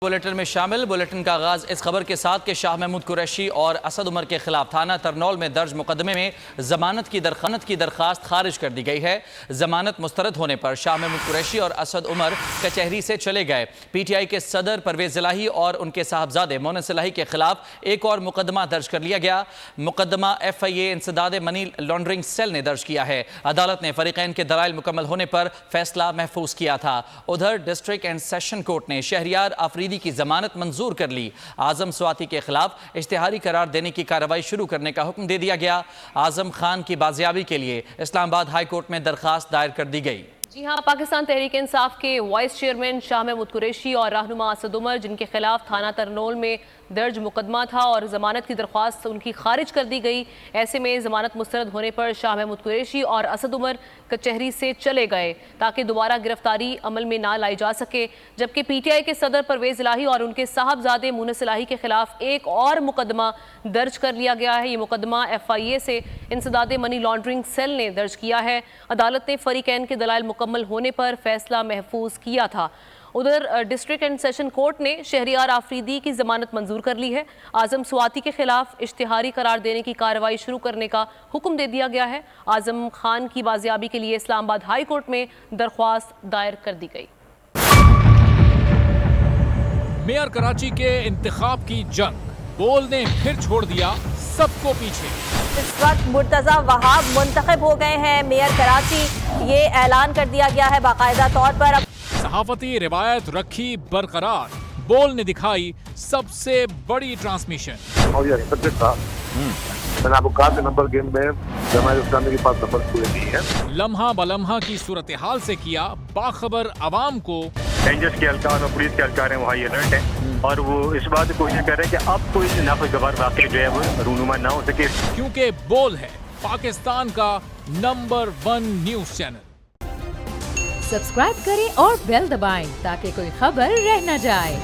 Bulletin میں شامل bulletin کا آغاز اس خبر کے ساتھ کہ شاہ محمود قریشی اور اسد عمر کے خلاف تھانہ ترنول میں درج مقدمے میں ضمانت کی درخواست خارج کر دی گئی ہے۔ ضمانت مسترد ہونے پر شاہ محمود قریشی اور اسد عمر کچہری سے چلے گئے۔ پی ٹی آئی کے صدر پرویز الہی اور ان کے صاحبزادے مونس الہی کے خلاف ایک اور مقدمہ درج کر لیا گیا۔ مقدمہ ایف آئی اے انسداد منی لانڈرنگ سیل نے درج کیا ہے۔ عدالت نے فریقین کے دلائل مکمل ہونے پر فیصلہ محفوظ کیا تھا۔ ادھر ڈسٹرکٹ اینڈ سیشن کورٹ نے شہریار آفریدی کی ضمانت منظور کر لی۔ اعظم سواتی کے خلاف اشتہاری قرار دینے کی کارروائی شروع کرنے کا حکم دے دیا گیا۔ اعظم خان کی بازیابی کے لیے اسلام آباد ہائی کورٹ میں درخواست دائر کر دی گئی۔ جی ہاں، پاکستان تحریک انصاف کے وائس چیئرمین شاہ محمود قریشی اور رہنما اسد عمر، جن کے خلاف تھانہ ترنول میں درج مقدمہ تھا اور ضمانت کی درخواست ان کی خارج کر دی گئی، ایسے میں ضمانت مسترد ہونے پر شاہ محمود قریشی اور اسد عمر کچہری سے چلے گئے تاکہ دوبارہ گرفتاری عمل میں نہ لائی جا سکے، جبکہ پی ٹی آئی کے صدر پرویز الہی اور ان کے صاحبزادے مونس الہی کے خلاف ایک اور مقدمہ درج کر لیا گیا ہے۔ یہ مقدمہ ایف آئی اے سے انسداد منی لانڈرنگ سیل نے درج کیا ہے۔ عدالت نے فریقین کے دلائل مکمل ہونے پر فیصلہ محفوظ کیا تھا۔ ادھر ڈسٹرکٹ اینڈ سیشن کورٹ نے شہریار آفریدی کی ضمانت منظور کر لی ہے۔ اعظم سواتی کے خلاف اشتہاری قرار دینے کی کارروائی شروع کرنے کا حکم دے دیا گیا ہے۔ اعظم خان کی بازیابی کے لیے اسلام آباد ہائی کورٹ میں درخواست دائر کر دی گئی۔ میئر کراچی کے انتخاب کی جنگ، بول نے پھر چھوڑ دیا سب کو پیچھے۔ اس وقت مرتضی وہاب منتخب ہو گئے ہیں میئر کراچی، یہ اعلان کر دیا گیا ہے باقاعدہ طور پر۔ صحافتی روایت رکھی برقرار، بول نے دکھائی سب سے بڑی ٹرانسمیشن۔ اور یہ ایکسپیکٹڈ تھا، میں نے آپ کو کہا کہ نمبر گیم میں جماعت اسلامی کے پاس نمبر پورے نہیں ہے۔ لمحہ بلمحہ کی صورتحال سے کیا باخبر عوام کو۔ رینجرز کے اہلکار اور پولیس کے اہلکار ہیں وہ ہائی الرٹ ہیں اور وہ اس بات کی کوشش کر رہے ہیں کہ اب کوئی ناخوشگوار واقعہ جو ہے وہ رونما نہ ہو سکے، کیونکہ بول ہے پاکستان کا نمبر 1 نیوز چینل۔ سبسکرائب کریں اور بیل دبائیں تاکہ کوئی خبر رہ نہ جائے۔